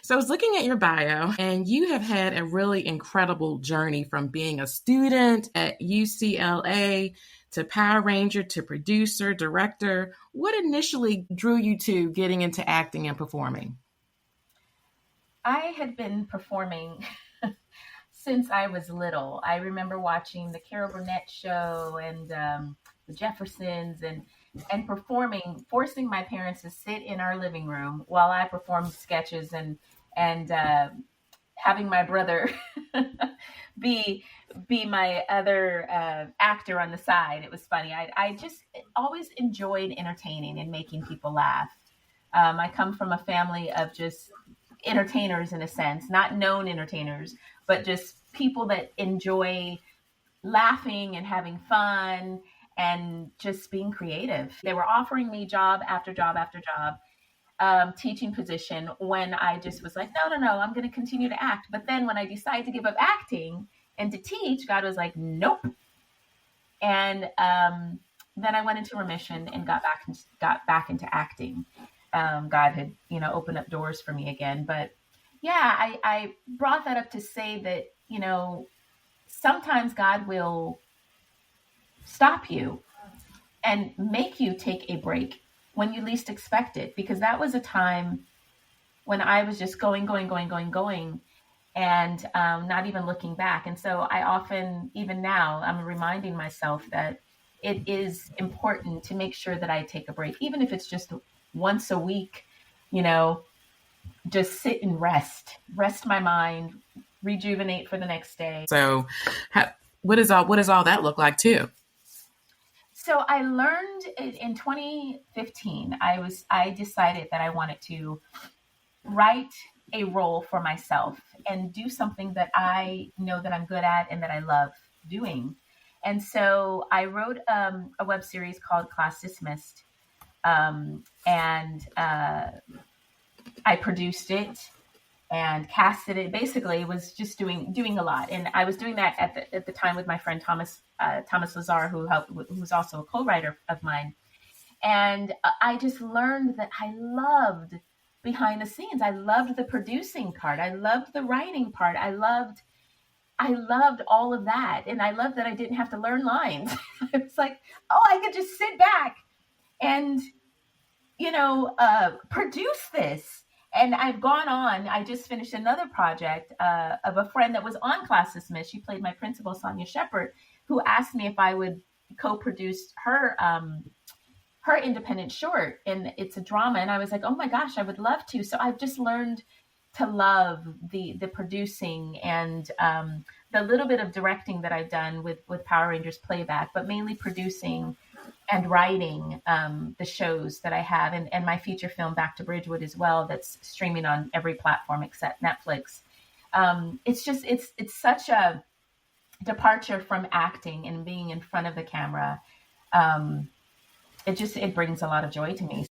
So I was looking at your bio, and you have had a really incredible journey from being a student at UCLA to Power Ranger to producer, director. What initially drew you to getting into acting and performing? I had been performing since I was little. I remember watching the Carol Burnett show and the Jeffersons and performing, forcing my parents to sit in our living room while I performed sketches and having my brother be be my other actor on the side. It was funny. I just always enjoyed entertaining and making people laugh. I come from a family of just entertainers in a sense, not known entertainers, but just people that enjoy laughing and having fun and just being creative. They were offering me job after job after job, teaching position when I just was like, no, I'm going to continue to act. But then when I decided to give up acting and to teach, God was like, nope. And then I went into remission and got back into acting. God had, opened up doors for me again. But yeah, I brought that up to say that, sometimes God will stop you and make you take a break when you least expect it, because that was a time when I was just going, and not even looking back. And so I often, even now, I'm reminding myself that it is important to make sure that I take a break, even if it's just once a week, just sit and rest my mind, rejuvenate for the next day. So what does all that look like too? So I learned in 2015, I decided that I wanted to write a role for myself and do something that I know that I'm good at and that I love doing. And so I wrote a web series called Class Dismissed. And I produced it and casted it. Basically, it was just doing a lot. And I was doing that at the time with my friend Thomas Lazar, who's also a co-writer of mine. And I just learned that I loved behind the scenes. I loved the producing part. I loved the writing part. I loved all of that. And I loved that I didn't have to learn lines. I was like, oh, I could just sit back and, produce this. And I've gone on. I just finished another project of a friend that was on Class Dismissed. She played my principal, Sonia Shepard, who asked me if I would co-produce her independent short. And it's a drama. And I was like, oh my gosh, I would love to. So I've just learned to love the producing and the little bit of directing that I've done with Power Rangers playback, but mainly producing and writing the shows that I have, and my feature film Back to Bridgewood as well, that's streaming on every platform except Netflix. It's such a departure from acting and being in front of the camera. It brings a lot of joy to me.